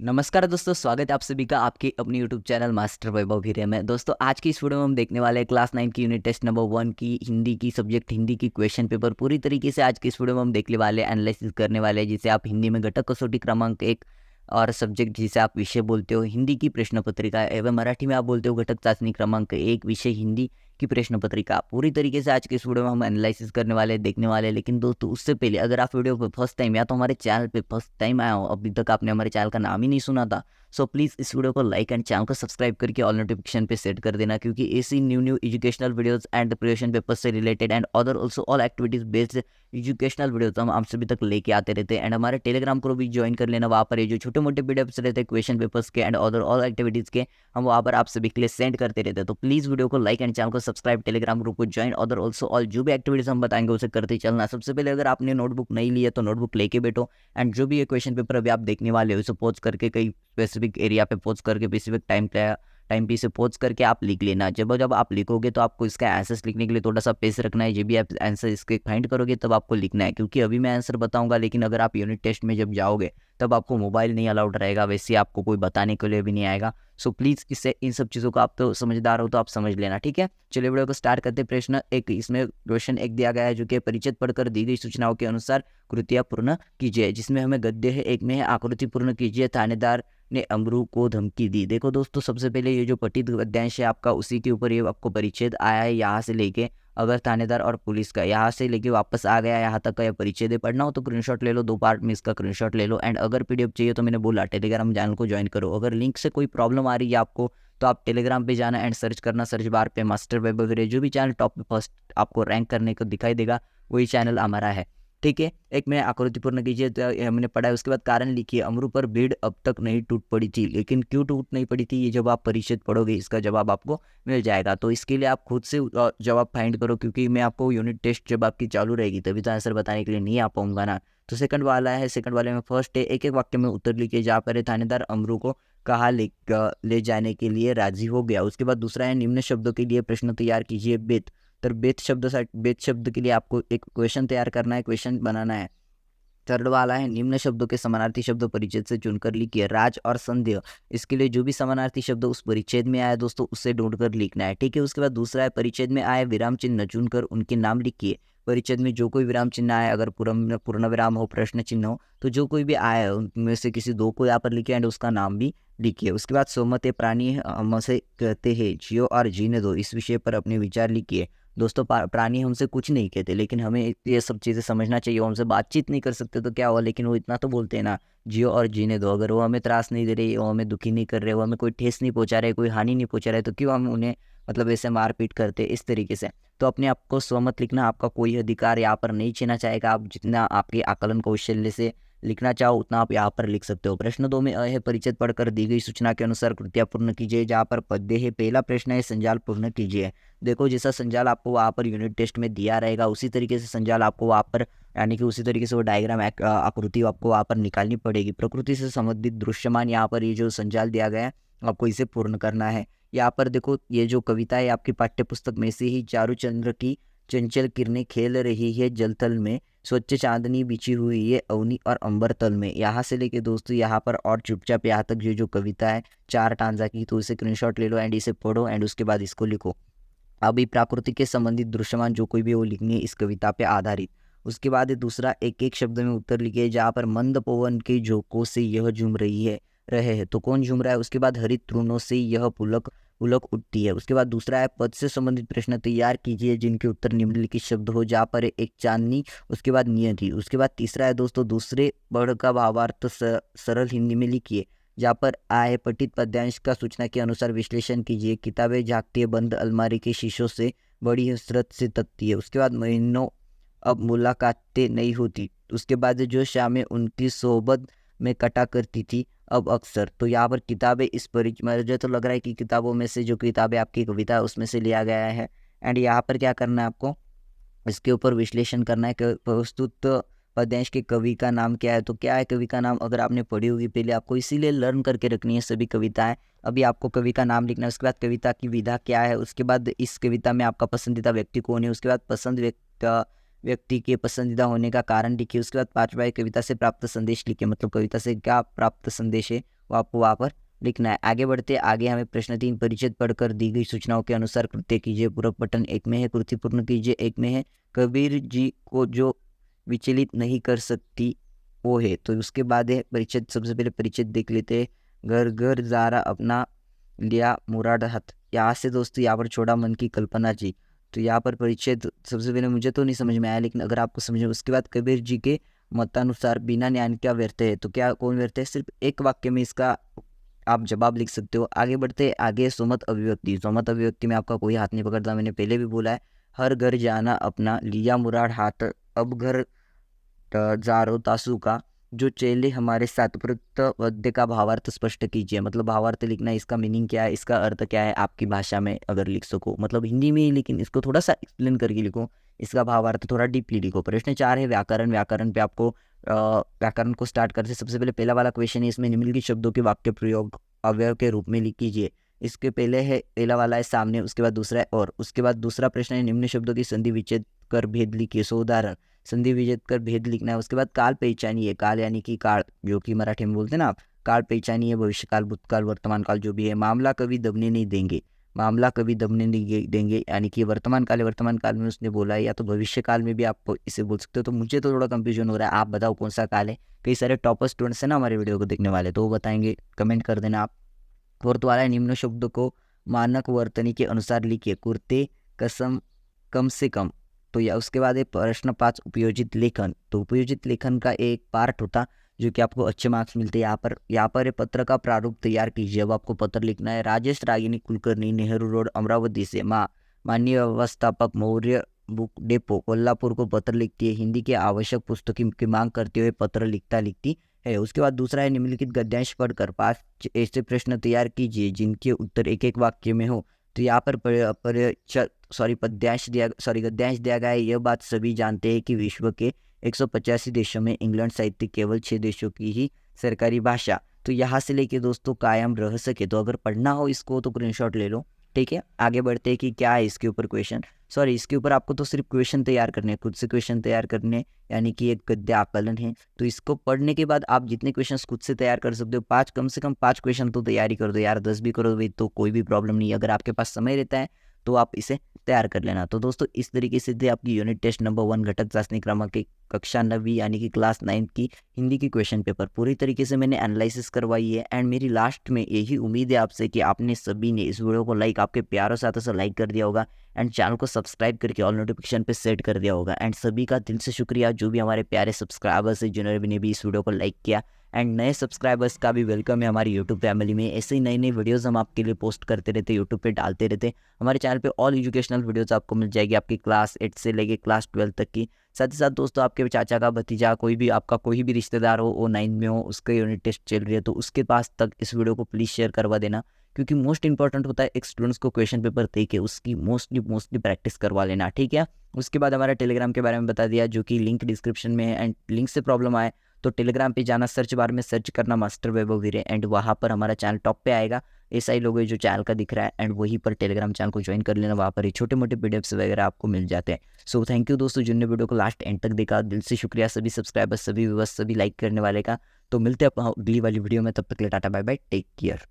नमस्कार दोस्तों, स्वागत है आप सभी का आपके अपने यूट्यूब चैनल मास्टर वैभव वीरे में। दोस्तों आज की इस वीडियो में हम देखने वाले हैं क्लास 9 की यूनिट टेस्ट नंबर 1 की हिंदी की सब्जेक्ट हिंदी की क्वेश्चन पेपर पूरी तरीके से। आज की इस वीडियो में हम देखने वाले हैं, एनालिसिस करने वाले हैं, जिसे आप हिंदी में घटक कसौटी क्रमांक 1 और सब्जेक्ट जिसे आप विषय बोलते हो हिंदी की प्रश्न पत्रिका एवं मराठी में आप बोलते हो घटक चाचनी क्रमांक 1 विषय हिंदी की प्रश्न पत्रिका। पूरी तरीके से आज के इस वीडियो में हम एनालिसिस करने वाले हैं, देखने वाले हैं। लेकिन दोस्तों उससे पहले अगर आप वीडियो पे फर्स्ट टाइम या तो हमारे चैनल पे फर्स्ट टाइम आया हो, अभी तक आपने हमारे चैनल का नाम ही नहीं सुना था, सो प्लीज़ इस वीडियो को लाइक एंड चैनल को सब्सक्राइब करके ऑल नोटिफिकेशन पे सेट कर देना, क्योंकि ऐसी new educational videos and preparation paper से related and other also all activities based educational videos हम आप सभी तक लेके आते रहते हैं। एंड हमारे टेलीग्राम को भी ज्वाइन कर लेना, वहाँ पर ये जो छोटे मोटे पीडीएफ्स रहते हैं क्वेश्चन पेपर्स के एंड अदर ऑल एक्टिविटीज़ के, हम वहाँ पर आप सभी के लिए सेंड करते रहते हैं। तो प्लीज़ वीडियो को लाइक एंड चैनल को सब्सक्राइब, टेलीग्राम ग्रुप को ज्वाइन, अदर ऑल्सो ऑल जो भी एक्टिविटीज हम बताएंगे उसे करते चलना। सबसे पहले अगर आपने नोटबुक नहीं ली है तो नोटबुक लेके बैठो एंड जो भी ये क्वेश्चन पेपर अभी आप देखने वाले हो उसे पॉज करके कई स्पेसिफिक एरिया पे पॉज करके स्पेसिफिक टाइम पे इसे पॉज करके आप लिख लेना। जब जब आप लिखोगे तो आपको इसका आंसर्स लिखने के लिए थोड़ा सा पेस रखना है। जब भी आप आंसर इसके फाइंड करोगे तब आपको लिखना है, क्योंकि अभी मैं आंसर बताऊंगा लेकिन अगर आप यूनिट टेस्ट में जब जाओगे तब आपको मोबाइल नहीं अलाउड रहेगा, वैसे आपको कोई बताने के लिए भी नहीं आएगा। सो प्लीज़ इससे इन सब चीज़ों को आप तो समझदार हो तो आप समझ लेना, ठीक है। चलिए वीडियो को स्टार्ट करते। प्रश्न एक, इसमें क्वेश्चन एक दिया गया है जो कि परिचित पढ़कर दी गई सूचनाओं के अनुसार कृतियाँ पूर्ण कीजिए, जिसमें हमें गद्य है, एक में है आकृति पूर्ण कीजिए, थानेदार ने अमरू को धमकी दी। देखो दोस्तों, सबसे पहले ये जो पठित गद्यांश है आपका, उसी के ऊपर ये आपको परिच्छेद आया है। यहाँ से लेके अगर थानेदार और पुलिस का यहाँ से लेके वापस आ गया यहाँ तक का यह परिच्छेद पढ़ना हो तो स्क्रीनशॉट ले लो, 2 पार्ट में इसका स्क्रीनशॉट ले लो। एंड अगर पीडीएफ चाहिए तो मैंने बोला टेलीग्राम चैनल को ज्वाइन करो। अगर लिंक से कोई प्रॉब्लम आ रही है आपको तो आप टेलीग्राम पे जाना एंड सर्च करना, सर्च बार पे मास्टर वैभव वीरे, जो भी चैनल टॉप पे फर्स्ट आपको रैंक करने को दिखाई देगा वही चैनल हमारा है, ठीक है। एक में आकृति पूर्ण कीजिए तो हमने पढ़ा है। उसके बाद कारण लिखिए, अमरू पर भीड़ अब तक नहीं टूट पड़ी थी, लेकिन क्यों टूट नहीं पड़ी थी ये जब आप परिच्छेद पढ़ोगे इसका जवाब आपको मिल जाएगा। तो इसके लिए आप खुद से जवाब फाइंड करो, क्योंकि मैं आपको यूनिट टेस्ट जब आपकी चालू रहेगी तभी तो आंसर बताने के लिए नहीं आ पाऊंगा ना। तो सेकंड वाला है, सेकंड वाले में फर्स्ट है, एक एक वाक्य में उत्तर लिखिए। जहाँ पर थानेदार अमरू को कहा ले जाने के लिए राजी हो गया। उसके बाद दूसरा है, निम्न शब्दों के लिए प्रश्न तैयार कीजिए। बेत तर बेत शब्द के लिए आपको एक क्वेश्चन तैयार करना है, क्वेश्चन बनाना है। थर्ड वाला है, निम्न शब्दों के समानार्थी शब्द परिच्छेद से चुनकर लिखिए। राज और संदेह, इसके लिए जो भी समानार्थी शब्द उस परिच्छेद में आया दोस्तों उससे ढूंढकर लिखना है, ठीक है। उसके बाद दूसरा है, परिच्छेद में आए विराम चिन्ह चुनकर उनके नाम लिखिए। परिच्छेद में जो कोई विराम चिन्ह आए, अगर पूर्ण विराम हो, प्रश्न चिन्ह हो, तो जो कोई भी आया उनमें से किसी 2 को यहाँ पर लिखिए एंड उसका नाम भी लिखिए। उसके बाद सोमते प्राणी हमसे कहते हैं, जियो और जीने दो, इस विषय पर अपने विचार लिखिए। दोस्तों प्राणी हमसे कुछ नहीं कहते, लेकिन हमें ये सब चीज़ें समझना चाहिए। वो हमसे बातचीत नहीं कर सकते तो क्या हुआ, लेकिन वो इतना तो बोलते हैं ना, जियो और जीने दो। अगर वो हमें त्रास नहीं दे रहे, वो हमें दुखी नहीं कर रहे, वो हमें कोई ठेस नहीं पहुंचा रहे, कोई हानि नहीं पहुंचा रहे, तो क्यों हम उन्हें मतलब ऐसे मारपीट करते इस तरीके से। तो अपने आप को स्वमत लिखना, आपका कोई अधिकार यहाँ पर नहीं छीना चाहेगा। आप जितना आपके आकलन कौशल्य से लिखना चाहो उतना आप यहाँ पर लिख सकते हो। प्रश्न 2 में है, परिचित पढ़कर दी गई सूचना के अनुसार कृतियाँ पूर्ण कीजिए। जहाँ पर पद्य है, पहला प्रश्न है, संजाल पूर्ण कीजिए। देखो जैसा संजाल आपको वहाँ पर यूनिट टेस्ट में दिया रहेगा उसी तरीके से संजाल आपको वहाँ पर, यानी कि उसी तरीके से वो डायग्राम आकृति आपको वहाँ पर निकालनी पड़ेगी। प्रकृति से संबंधित दृश्यमान यहाँ पर ये जो संजाल दिया गया है आपको इसे पूर्ण करना है। यहाँ पर देखो ये जो कविता है आपकी पाठ्य पुस्तक में से ही, चारुचंद्र की चंचल किरणें खेल रही है जलथल में, स्वच्छ चांदनी बिछी हुई है अवनी और अंबर तल में। यहाँ से लेके दोस्तों यहाँ पर और चुपचाप यहाँ तक ये जो कविता है 4 टांजा की, तो इसे स्क्रीनशॉट ले लो एंड इसे पढ़ो एंड उसके बाद इसको लिखो। अभी प्राकृतिक के संबंधित दृश्यमान जो कोई भी वो लिखनी है इस कविता पे आधारित। उसके बाद दूसरा, एक एक शब्द में उत्तर लिखिए। जहाँ पर मंद पवन के झोंकों से यह झूम रही है रहे हैं, तो कौन झूम रहा है। उसके बाद हरित तृणों से यह पुलक पुलक उठती है। उसके बाद दूसरा है, पद से संबंधित प्रश्न तैयार कीजिए जिनके उत्तर निम्नलिखित शब्द हो। जहाँ पर एक चांदनी, उसके बाद नियति। उसके बाद तीसरा है दोस्तों, दूसरे वर्ड का भावार्थ सरल हिंदी में लिखिए। जहाँ पर आए, पठित पद्यांश का सूचना के अनुसार विश्लेषण कीजिए। किताबें झांकती है बंद अलमारी के शीशों से, बड़ी हसरत से तकती है। उसके बाद महीनों अब मुलाकातें नहीं होती। उसके बाद जो शामें उनकी सोहबत में कटा करती थी अब अक्सर। तो यहाँ पर किताबें इस मुझे तो लग रहा है कि किताबों में से जो किताबें आपकी कविता है उसमें से लिया गया है। एंड यहाँ पर क्या करना है आपको, इसके ऊपर विश्लेषण करना है कि प्रस्तुत पद्यांश के कवि का नाम क्या है। तो क्या है कवि का नाम, अगर आपने पढ़ी होगी पहले, आपको इसीलिए लर्न करके रखनी है सभी कविताएं। अभी आपको कवि का नाम लिखना है। उसके बाद कविता की विधा क्या है, उसके बाद इस कविता में आपका पसंदीदा व्यक्ति कौन है, उसके बाद व्यक्ति के पसंदीदा होने का कारण लिखिए। उसके बाद 5वां, कविता से प्राप्त संदेश लिखिए, मतलब कविता से क्या प्राप्त संदेश है वो आपको वहाँ पर लिखना है। आगे बढ़ते आगे हमें प्रश्न 3, परिचित पढ़कर दी गई सूचनाओं के अनुसार कृत्य कीजिए। पूरक पठन 1 में है, कृति पूर्ण कीजिए 1 में है। कबीर जी को जो विचलित नहीं कर सकती वो है, तो उसके बाद है परिचित। सबसे पहले परिचित देख लेते हैं। घर घर जारा अपना लिया मुराद हाथ। यहाँ से दोस्तों यहाँ पर छोड़ा मन की कल्पना जी। तो यहाँ पर परिच्छेद सबसे पहले मुझे तो नहीं समझ में आया, लेकिन अगर आपको समझ में, उसके बाद कबीर जी के मतानुसार बिना ज्ञान क्या व्यर्थ है। तो क्या कौन व्यर्थ है? सिर्फ एक वाक्य में इसका आप जवाब लिख सकते हो। आगे बढ़ते आगे सोमत अभिव्यक्ति। सोमत अभिव्यक्ति में आपका कोई हाथ नहीं पकड़ता, मैंने पहले भी बोला है। हर घर जाना अपना लिया मुराद हाथ, अब घर जारो तासु का जो चेले हमारे साथ उपरोक्त पद्य का भावार्थ स्पष्ट कीजिए। मतलब भावार्थ लिखना है, इसका मीनिंग क्या है, इसका अर्थ क्या है, आपकी भाषा में अगर लिख सको, मतलब हिंदी में ही, लेकिन इसको थोड़ा सा एक्सप्लेन करके लिखो, इसका भावार्थ थोड़ा डीपली लिखो। प्रश्न 4 है व्याकरण। व्याकरण पे आपको व्याकरण को स्टार्ट करते सबसे पहले पहला वाला क्वेश्चन है, इसमें निम्नलिखित शब्दों के वाक्य प्रयोग अवयव के रूप में लिख कीजिए। इसके पहले है पहला वाला है सामने, उसके बाद दूसरा है और, उसके बाद दूसरा प्रश्न है निम्न शब्दों की संधि विच्छेद कर भेद लिखिए। सो उदाहरण संधि विच्छेद कर भेद लिखना है। उसके बाद काल पहचानिए। काल यानी कि काल, जो कि मराठी में बोलते हैं ना आप, काल पहचानिए, भविष्यकाल, भूतकाल, वर्तमान काल जो भी है। मामला कभी दबने नहीं देंगे। मामला कभी दबने नहीं देंगे यानी कि वर्तमान काल है, वर्तमान काल में उसने बोला है, या तो भविष्य काल में भी आप इसे बोल सकते हो। तो मुझे तो थोड़ा कंफ्यूजन हो रहा है, आप बताओ कौन सा काल है। कई सारे टॉपर स्टूडेंट्स हैं ना हमारे वीडियो को देखने वाले, तो वो बताएंगे, कमेंट कर देना आप। फोर्थ वाला है निम्न शब्दों को मानक वर्तनी के अनुसार लिखिए। कुर्ते, कसम, कम से कम। तो या उसके बाद है प्रश्न 5 उपयोजित लेखन। तो उपयोजित लेखन का एक पार्ट होता जो कि आपको अच्छे मार्क्स मिलते हैं। यहाँ पर है पत्र का प्रारूप तैयार कीजिए। अब आपको पत्र लिखना है। राजेश रागिनी कुलकर्णी, नेहरू रोड, अमरावती से माननीय व्यवस्थापक मौर्य बुक डेपो कोल्हापुर को पत्र लिखती है। हिंदी के आवश्यक पुस्तकों की मांग करते हुए पत्र लिखती है। उसके बाद दूसरा है निम्नलिखित गद्यांश पढ़कर 5 ऐसे प्रश्न तैयार कीजिए जिनके उत्तर एक एक वाक्य में हो। तो यहाँ पर गद्यांश दिया गया है। यह बात सभी जानते हैं कि विश्व के 185 देशों में इंग्लैंड साहित्य केवल 6 देशों की ही सरकारी भाषा। तो यहाँ से लेके दोस्तों कायम रह सके, तो अगर पढ़ना हो इसको तो स्क्रीनशॉट ले लो, ठीक है। आगे बढ़ते हैं कि क्या है इसके ऊपर क्वेश्चन। इसके ऊपर आपको तो सिर्फ क्वेश्चन तैयार करने हैं, खुद से क्वेश्चन तैयार करने, यानी कि एक गद्य आकलन है। तो इसको पढ़ने के बाद आप जितने क्वेश्चन खुद से तैयार कर सकते हो, 5 कम से कम 5 क्वेश्चन तो तैयारी कर दो यार। 10 भी करो तो कोई भी प्रॉब्लम नहीं है, अगर आपके पास समय रहता है तो आप इसे तैयार कर लेना। तो दोस्तों इस तरीके से थी आपकी यूनिट टेस्ट नंबर 1 घटक चाशनी क्रमांक की कक्षा 9वीं यानी कि क्लास 9 की हिंदी की क्वेश्चन पेपर पूरी तरीके से मैंने एनालिसिस करवाई है। एंड मेरी लास्ट में यही उम्मीद है आपसे कि आपने सभी ने इस वीडियो को लाइक, आपके प्यारों से हाथों से लाइक कर दिया होगा एंड चैनल को सब्सक्राइब करके ऑल नोटिफिकेशन पे सेट कर दिया होगा। एंड सभी का दिल से शुक्रिया जो भी हमारे प्यारे सब्सक्राइबर्स है जिन्होंने भी इस वीडियो को लाइक किया। एंड नए सब्सक्राइबर्स का भी वेलकम है हमारी यूट्यूब फैमिली में। ऐसे ही नई नई वीडियोस हम आपके लिए पोस्ट करते रहते, यूट्यूब पे डालते रहते। हमारे चैनल पे ऑल एजुकेशनल वीडियोस आपको मिल जाएगी, आपकी क्लास 8 से लेके क्लास 12 तक की। साथ ही साथ दोस्तों आपके चाचा का भतीजा, कोई भी आपका कोई भी रिश्तेदार हो, वो 9 में हो, उसका यूनिट टेस्ट चल रही है, तो उसके पास तक इस वीडियो को प्लीज़ शेयर करवा देना, क्योंकि मोस्ट इंपॉर्टेंट होता है एक स्टूडेंट्स को क्वेश्चन पेपर दे के उसकी मोस्टली प्रैक्टिस करवा लेना, ठीक है। उसके बाद हमारा टेलीग्राम के बारे में बता दिया, जो कि लिंक डिस्क्रिप्शन में है। एंड लिंक से प्रॉब्लम आए तो टेलीग्राम पे जाना, सर्च बार में सर्च करना मास्टर वैभव वीरे, एंड वहाँ पर हमारा चैनल टॉप पे आएगा। ऐसा ही लोगो जो चैनल का दिख रहा है, एंड वहीं पर टेलीग्राम चैनल को ज्वाइन कर लेना, वहाँ पर ही छोटे मोटे पीडीएफ्स वगैरह आपको मिल जाते हैं। सो थैंक यू दोस्तों जिनने वीडियो को लास्ट एंड तक देखा, दिल से शुक्रिया सभी सब्सक्राइबर्स, सभी व्यूअर्स, सभी लाइक करने वाले का। तो मिलते हैं अगली वाली वीडियो में, तब तक के लिए tata bye bye, take care.